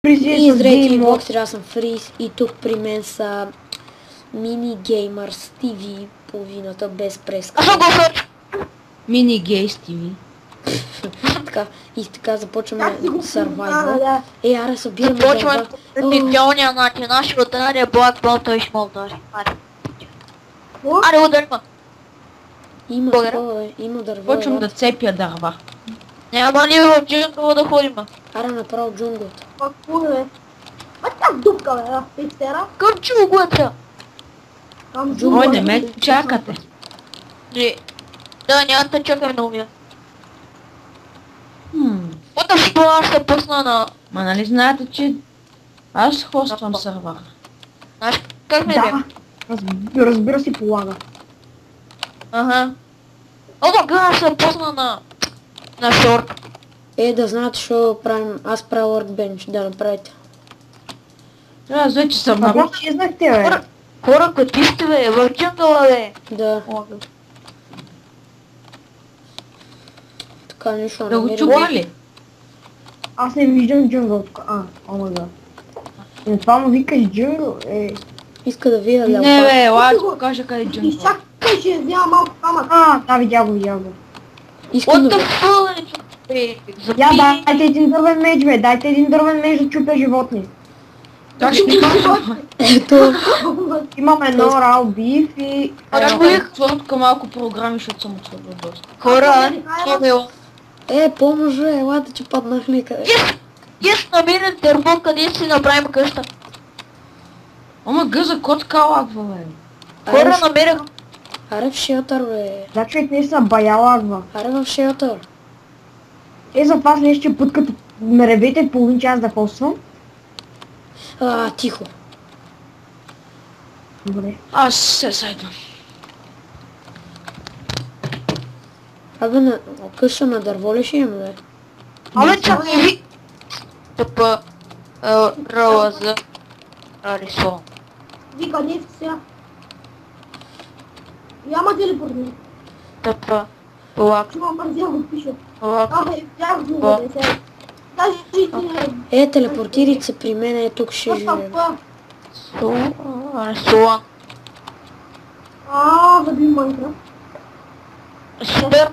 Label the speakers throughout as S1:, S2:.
S1: И здрасти, Боксер, аз съм Фриз и тук при мен са Мини Геймърс ТВ, половината без преска.
S2: Мини Гейс ТВ.
S1: Така, и така започваме Survival. Аре, събираме
S3: Започваме
S1: дърва.
S3: по традиционния начин. Нашия удар е Black Belt и Small Dash. Аре, удари ма.
S1: Има
S3: Благодаря.
S1: такова, има дърво.
S2: Почвам да цепя дърва.
S3: Няма ли в джунгъла да ходим?
S1: Аре, направо джунглата.
S4: Какво е? А тя дупка, бе, пиксера.
S3: Към чугуата.
S4: Там
S2: Ой, не ме чакате.
S3: Да, няма да чакаме на умия.
S2: Хм.
S3: What the fuck, аз се пусна на...
S2: Ма нали знаете, че аз хоствам сървър.
S3: Знаеш как ме бе?
S4: Да, разбира се, полага.
S3: Ага. О, мага, аз се пусна на шорт.
S1: Да знаете, що правим, аз правя workbench, да направите.
S2: Аз вече съм на...
S4: Какво чезнахте, бе?
S3: Хора, къде сте бе? В джунгъла бе.
S1: Да,
S3: О, бе.
S1: така нищо
S2: Да го
S1: намерим.
S2: чула ли?
S4: Аз не виждам джунгъл. Омага. И това му викаш джунгъл,
S1: Иска да видя
S2: Не
S1: леопард.
S2: бе, ела да покажа къде е джунгъл.
S4: Изчакай, ще взема малко камък. Да, видя го.
S1: Искам
S3: What
S1: да
S3: the
S1: видя.
S3: fuck, бе?
S4: Я,
S3: Забий.
S4: дайте един дървен меч, бе. Дайте един дървен меч да чупя животни.
S2: Точно.
S1: Ето,
S4: Имам едно рал биф и...
S2: Отворка малко програми, защото съм отворил доста.
S3: Хора, Кирил.
S1: помощ, бе, елате, че паднах някъде.
S3: Yes, намерен дърво, къде си направим къща.
S2: Ома гъза кот калаква, бе.
S3: Хора, намерих.
S1: Аре в шелтър, бе.
S4: Да, човек не са баялагва.
S1: Аре в шелтър.
S4: За това следващия път, като ме ревете половин час да хоствам.
S1: Тихо.
S4: Добре.
S2: Аз се сайдвам.
S1: Абе, на къща на дърво ли ще имаме, бе?
S3: Абе, чакай ви. Тъпа ръла за рисувам.
S4: Вика, не сега. Няма телепортни.
S3: Тъпа лак,
S4: Чувам мързя го пиша.
S3: лак.
S4: Взях го, бе, сега. Даже ти не
S1: Телепортирайте се при мен, тук ще живеем.
S3: Рисувам.
S4: Заби Майнкрафт.
S3: Супер.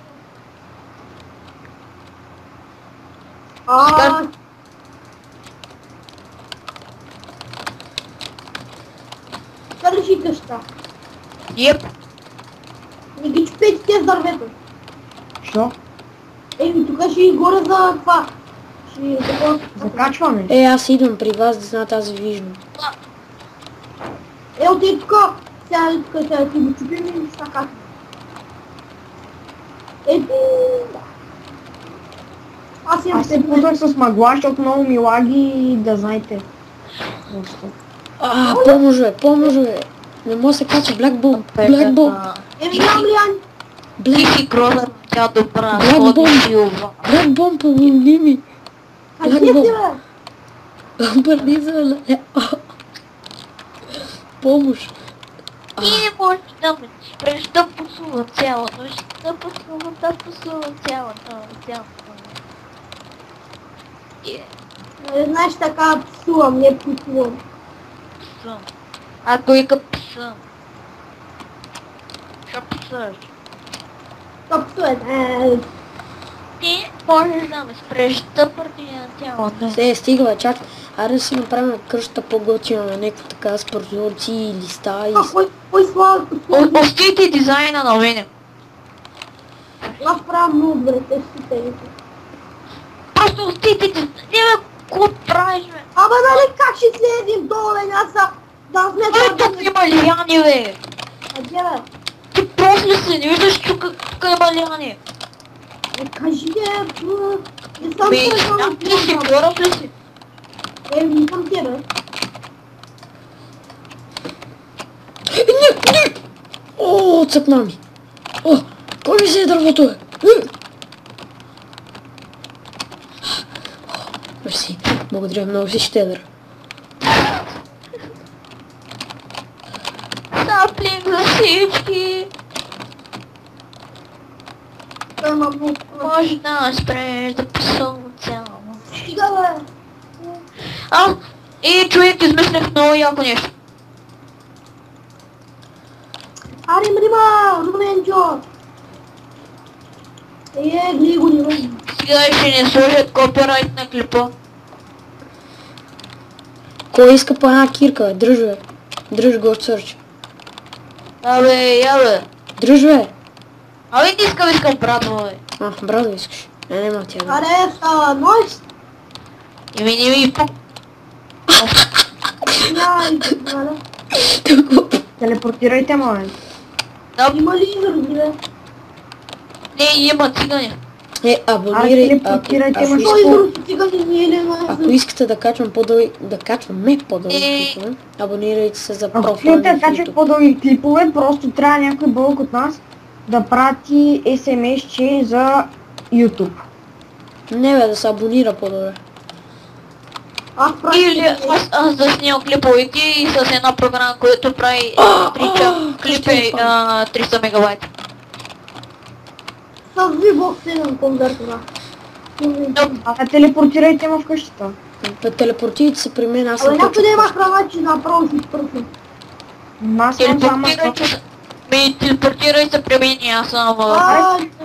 S4: Държи къща.
S3: Еп.
S4: Не ги чупете тези дървета. Що? Тук ще и горе за това. Закачване.
S1: Аз идвам при вас, да знаете, аз ви виждам.
S4: Отей тук. Сега ти го чупим и ще така. Аз се пуснах с магла, защото много ми лаги, да знаете.
S1: Помощ, бе. Не мога да се кача Black Bomb.
S4: Нямам ли Ани?
S3: Тихи крозър, тя добра.
S1: Black
S3: Ходи
S1: Bomb.
S3: силва.
S1: Black Bomb, помогни ми.
S4: Къде си, бе?
S1: Бърниза, помощ.
S3: И не можеш да ме спреш да пусува цяла нощ. Да пусува цяла нощ.
S4: Не знаеш така псувам, не псувам.
S3: Псъм. Ако вика псъм. Що псъш?
S4: То псуе.
S3: Ти можеш да ме спреш да пърди на цяла нощ.
S1: Стига, бе, чак. Аре да си направим къщата по-готина на някаква така с прозорци и листа и...
S4: Кой слава?
S3: Остите дизайна на мене.
S4: Аз правя много добре, те си тените.
S3: Просто остите дизайна. Не бе, какво правиш бе?
S4: Абе, нали как ще слезем долу, бе, аз са... Да
S3: Ай, тук има лияни бе.
S4: Къде, бе?
S3: Ти после се не виждаш тук има лияни.
S4: Кажи, не съм
S3: Бе,
S4: тръгнал.
S3: ти си горов ли си?
S4: Не съм те, бе.
S1: Цъкна ми. Кой ми се е дървото, бе? Мерси. Благодаря, много си щедър.
S3: Саплинг за всички. Може да спреш да псува цяло.
S4: Стига, бе.
S2: И човек измислях много яко нещо.
S4: Аре, мрима, Руменчо! Гледай го, Нима.
S2: Сега ще не сложат копирайт на клипа.
S1: Кой иска по една кирка, бе? Дръж, бе. Дръж го от сърч.
S2: Абе, я бе.
S1: Дръж, бе.
S2: Абе, не искам братва, бе.
S1: Брат да искаш. Нема тя.
S4: Аре, става нойс!
S2: И ми пук.
S5: Телепортирайте, моля.
S4: Има ли изрази, бе?
S2: Не, има цигане.
S1: Абонирай.
S5: Телепортирайте, ма
S4: Той изрази цигани не е ли на
S1: Ако искате да качвам по-дълги, да качваме по-дълги клипове, абонирайте се за
S5: Ако
S1: профила
S5: искате
S1: ни
S5: да
S1: в
S5: качат
S1: YouTube.
S5: по-дълги клипове, просто трябва някой бълък от нас да прати SMS-че за YouTube.
S1: Не бе, да се абонира по-добре.
S4: Аз
S2: Или
S4: правя
S2: аз да снимам клиповете и с една програма, която прави 3 клипи 300 мегабайта.
S4: с V-Box 7 конвертора.
S5: Телепортирайте ме в къщата.
S1: Телепортирайте се при мен, аз
S4: Абе,
S1: съм
S4: някой да
S1: точно.
S4: има храна, че направо си спръсна.
S5: Аз съм само...
S2: Телепортирай се при мен и аз съм...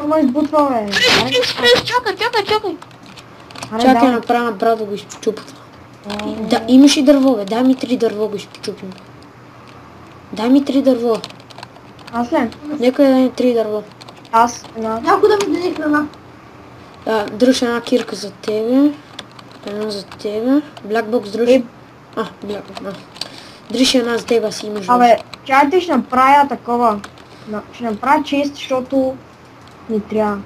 S5: Ама избутва, бе.
S2: Чакай.
S1: Чакай, направя на брат да го изчупа. Да, имаш и дърво, бе. Дай ми 3 дърво го изчупим. Дай ми 3 дърво.
S5: Аз ли?
S1: Нека да дай 3 дърво.
S5: Аз една.
S4: Някой да ми даде храна.
S1: Дръж една кирка за тебе. Една за тебе. Blackbox дръж. Дръж една за тебе, аз имаш.
S5: Абе, чайте ще направя такова. Ще направя чест, защото ни трябва.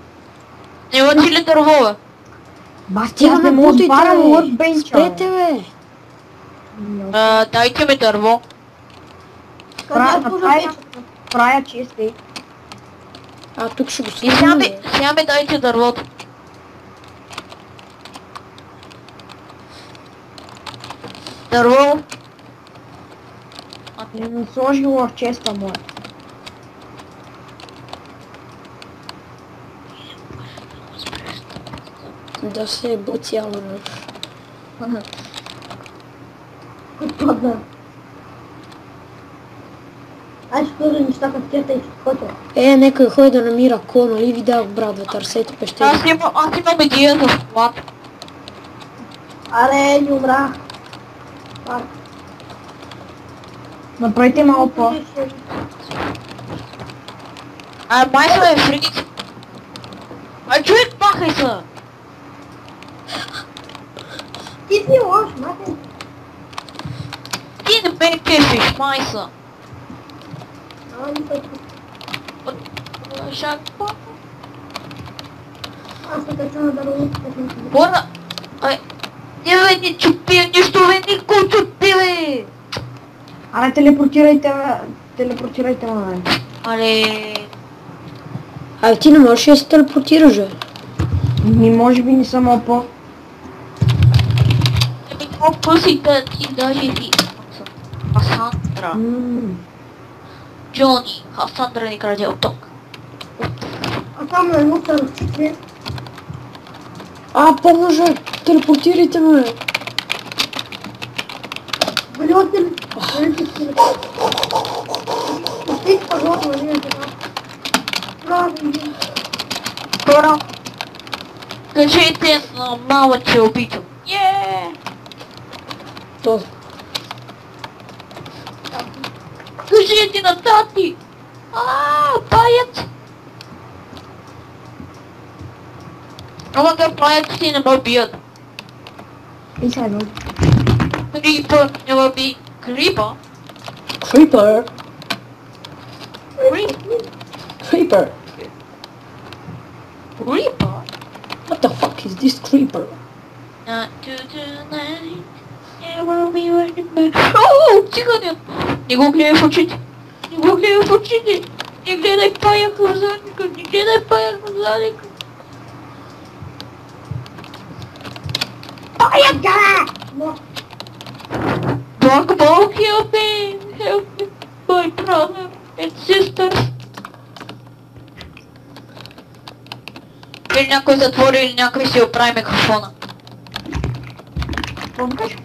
S2: Не лъчи ли дърво, бе?
S5: Басти, аз не мога да парам workbench.
S1: Спрете, бе.
S2: Дайте ми дърво.
S5: Правя чест, е.
S1: Тук ще го
S2: И
S1: сложим.
S2: сега ми дайте дървото. Дърво.
S5: Сложи го в честа моя.
S1: Да се буцяла.
S4: Падна. Аз ще кажа неща като тята и ще хотя.
S1: Нека ходи да намира ко, нали видях брат, да търсете пещери.
S2: Аз имам идея за склад.
S4: Аре, не умрах.
S5: Направите малко по.
S2: Май са е фрик. Човек, махай се!
S4: Ти си лош, махай.
S2: Ти не ме кефиш, май са. Шакпа.
S4: Аз се кача на дървото.
S2: Бора! Не бе, не чупия нищо, бе, никой чупи, бе!
S5: Аре, телепортирайте ме.
S2: Але...
S1: Ти не можеш да се телепортираш, бе.
S5: Може би не съм опа.
S2: Какво пъсите ти даже ти... Хасандра. Джони, Хасандра ни краде от тук.
S4: А там на едно се разчупи.
S1: Поможе! Телепортирайте ме!
S4: Влиоте ли? Пустих пърлото, нали е така. Правилно.
S2: Хора, кажете на мама, че обичам.
S1: То.
S2: Кажете на тати! Паят! Ама да паят си не ме бият.
S5: И сега едно.
S2: Крипър не ме би. Крипър?
S1: Creeper! Creeper!
S2: Крипър?
S1: What the fuck is this creeper?
S2: Not to tonight. Never be running back. Цигане! Не го гледай в очите! Не го гледай в очите! Не гледай паяк в задника! Не гледай паяк в задника!
S4: Паяк, гара!
S2: Black Ball, help me! Help me! My brother and sister! Или някой затвори, или някой си оправи микрофона.
S5: Какво викаш?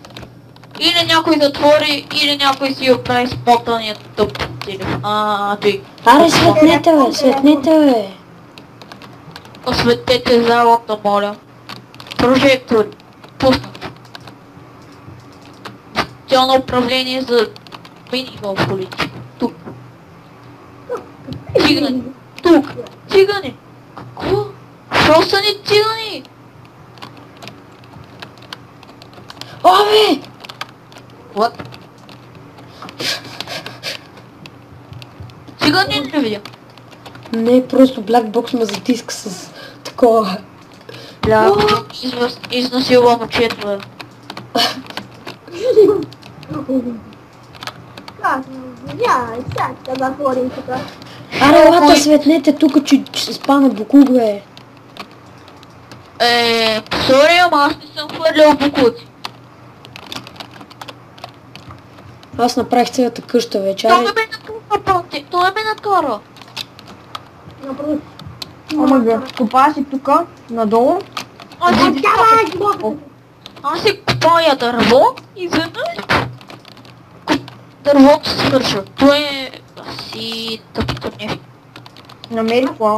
S2: Или някой затвори, или някой си оправи смотания тъп телефон. Той.
S1: Аре, светнете, бе, светнете, бе.
S2: Осветете залата, моля. Прожектор. Пуснат. Тялно управление за мини-голф полици. Тук. Цигани. Тук. Цигани. Какво? Що са ни цигани?
S1: О, бе!
S2: What? Цигани ли видя?
S1: Не, просто Blackbox ме затиска с такова.
S2: Бля, изнасилва момчето, бе.
S4: Сега да затворим тук.
S1: Аре, лата, светнете тук, че ще спана буклук, бе.
S2: Сори, ама аз не съм хвърлял буклуци.
S1: Аз направих цялата къща вече.
S2: Той
S1: Аре,
S2: ме накара, бранте, той ме накара.
S4: Направо.
S5: Ама га, копа си тука, надолу.
S2: Аз си купая дърво и веднъж дървото се свършва. Той е... си тъпто не.
S5: Намери какво?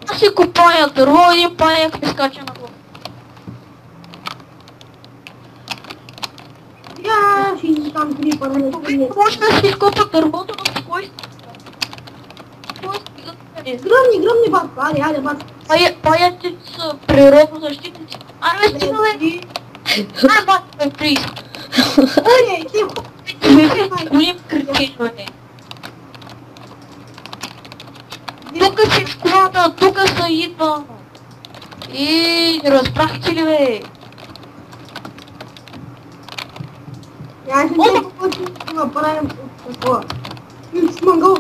S2: Аз си купая дърво и един паяк ми скача на глава.
S4: Я ще изискам крипър.
S2: Може да си изкопа дървото на спокойствие.
S4: Гръмни, батко, аре, батко.
S2: Паяците са природно защитници. Аре, стига, бе! Аре, батко, бе, плиз!
S4: Аре, ти
S2: Голим кретин, бе! Тука си в колата, тука са идва! И разбрахте ли, бе?
S4: Я ще не покочи да направим такова. Монгол.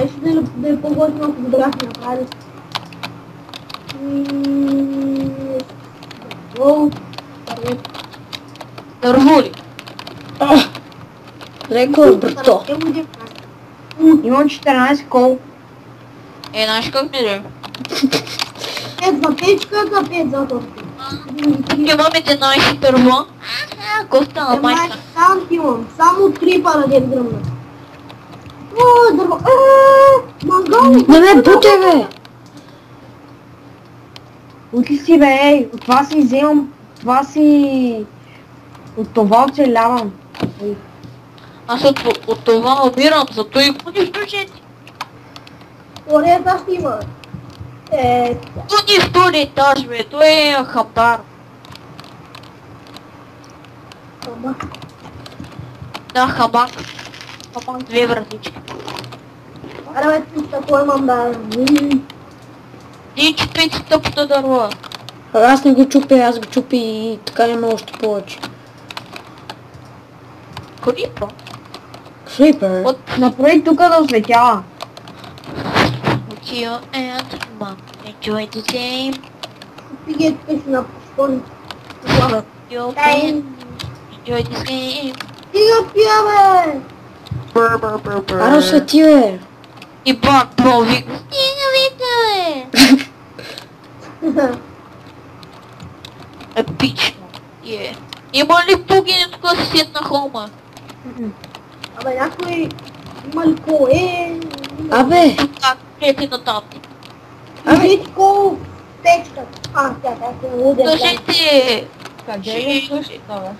S4: Я ще да покочи, ако бяхме направили.
S2: Дърво ли?
S1: леко е, брато.
S5: Имам 14 кол.
S2: Знаеш как ми да?
S4: 5 за печка, 5 за топка.
S2: Имаме 11 дърво. Коста на майка.
S4: Там имам, само 3 парадет гръмна. О, дърво. Монгол!
S1: Не ме буте, бе!
S5: Отли си, бе, ей, от това си вземам, от това оцелявам. Ей.
S2: Аз от това умирам, зато и го ни вдържете.
S4: Втория етаж има.
S2: Тут ни втори етаж, бе, той е хабдар. Да, хабак. Хабак 2 вратички.
S4: Аре, бе, ти какво имам да...
S2: И чупите тъпото дърво.
S1: Аз не го чупя, аз го чупя и така има още повече.
S2: Крипа.
S1: Creeper.
S2: От
S5: Направи тука да осветява.
S2: you and mom enjoy the game.
S4: Пигет къщи на пустон.
S2: Your friend enjoy this game.
S4: Стига пия, бе!
S2: Бър, бър, бър, бър.
S1: Аре, освети, бе!
S2: И бак, бро, вика. Стига, вика, бе. Епично. Е. Има ли пугини тук да си седна хома?
S4: Абе, някой... Има ли ко?
S1: Абе!
S2: Тук, приятели на тати.
S4: Всичко печката. Тя се лудя.
S2: Кажете.
S5: Къде е къщата, бе?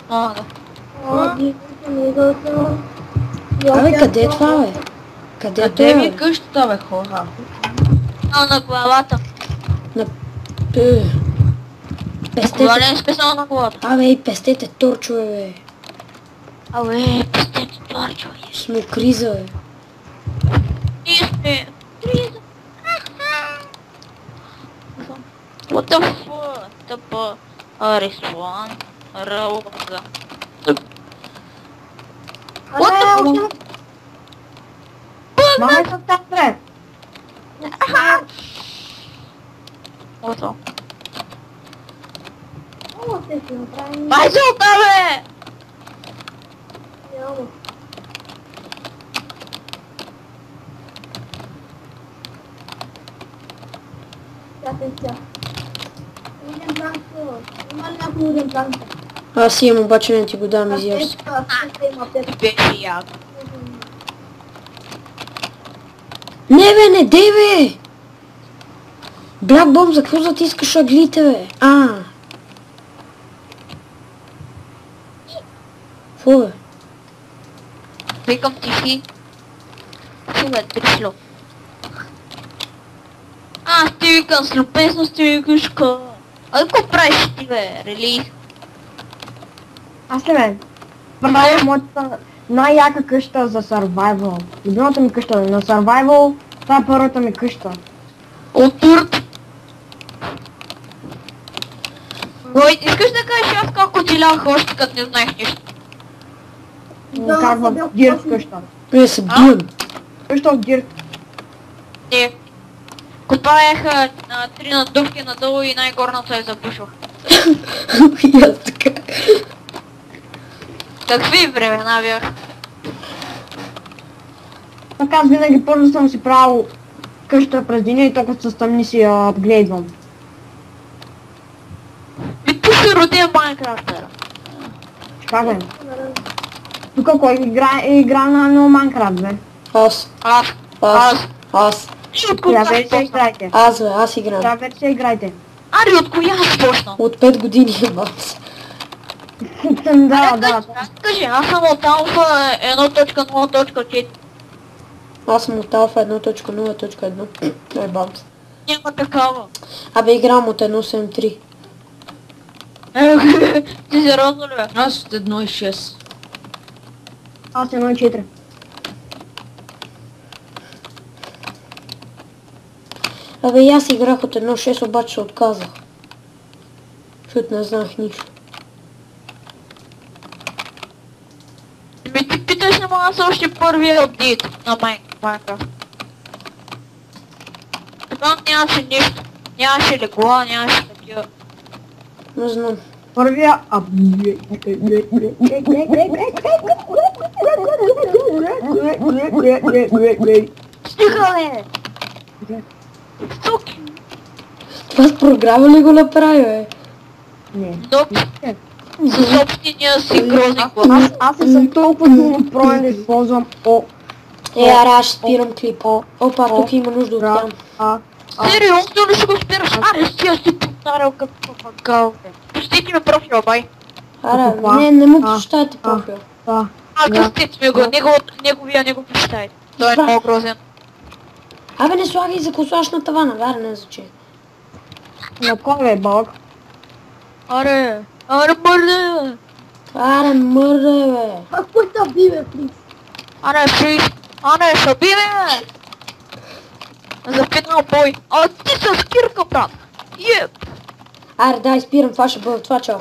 S2: Да.
S1: Абе, къде е това, бе? Къде е
S5: Къде
S1: това,
S5: ми
S1: бе?
S5: е къщата, бе, хора?
S2: На главата.
S1: Е, Пестете.
S2: Това не е специално на главата.
S1: Абе, ей, пестете торчове, бе.
S2: Абе, пестете торчове.
S1: Сме криза, бе.
S2: Ние сме криза. What the fuck? Тъпа ресторант. Рауга.
S5: Маме са там, бе!
S2: Ото.
S4: Ще направим...
S2: Ай, золта, бе!
S4: Няма. Тя. Бранко, има ли някой уден Бранко?
S1: Аз имам, обаче не ти го дам, изяж се.
S4: Има аптека.
S2: Беше яко.
S1: Не бе, не дей бе! Black Bomb, за какво затискаш аглите бе? Фу бе?
S2: Викам тихи. Силе, пришло. Аз ти викам с любезно, ти викаш ка. А какво правиш ти бе, рели?
S5: Аз ли бе? Правя моята най-яка къща за survival. Любимата ми къща на survival, това е първата ми къща.
S2: От турт. Гой, искаш да кажеш аз как отилях още като не знаех нищо?
S5: Как в дирт къща.
S1: Не се бием.
S5: Къща от дирт.
S2: Не. Копаеха 3 надувки надолу и най-горната я запушвах.
S1: И аз така.
S2: Какви времена бях?
S5: Така аз винаги първо съм си правил къща през деня и толкова се стъмни си я апгрейдвам.
S2: И ти си роден Майнкрафтера.
S5: Как бе? Тук кой игра на Майнкрафт бе?
S1: Аз. Аз.
S2: И от коя
S5: Коя версия играйте?
S1: Аз бе, аз играм.
S5: Коя версия играйте?
S2: Ари, от коя си почнал?
S1: От 5 години имам се.
S5: Да.
S2: Кажи, аз съм от Алфа 1.0.4.
S1: Аз съм от Alpha 1.0.1. Ай, бамс.
S2: Няма такава.
S1: Абе, играм от 1.7.3.
S2: Ти сериозно ли бе?
S3: Аз от 1.6.
S5: Аз 1.4.
S1: Абе, и аз играх от 1.6, обаче се отказах. Защото не знаех нищо.
S2: Ми ти питаш, ама аз още първия апдейт на Майнкрафт. Там нямаше нищо. Нямаше легла, нямаше такива.
S1: Не знам.
S5: Първия
S2: Стига бе! Суки!
S1: Това с програма ли го направи, бе?
S5: Не.
S2: Доп, със собствения си грозен глас.
S5: Аз не съм толкова силно проен да използвам
S1: Аре, аз ще спирам клип. Опа, тук има нужда от тям.
S2: Сериозно ли ще го спираш? Аре, си повтарял като папагал. Пустите ми профила, бай.
S1: Аре, не му прочитайте профил.
S2: Кръстите ми го, неговия не го прочитайте. Той е много грозен.
S1: Абе, не слагай за косаш на тавана, варе, не зачи.
S5: На кой бе, Бог?
S2: Аре, мърде!
S1: Аре, мърде, бе.
S4: А кой та би, бе, плиз?
S2: Аре, фриз! Аре, съби ме! За финал бой! А ти с кирка, брат! Еп!
S1: Аре, дай, спирам, това ще бъде, това чао.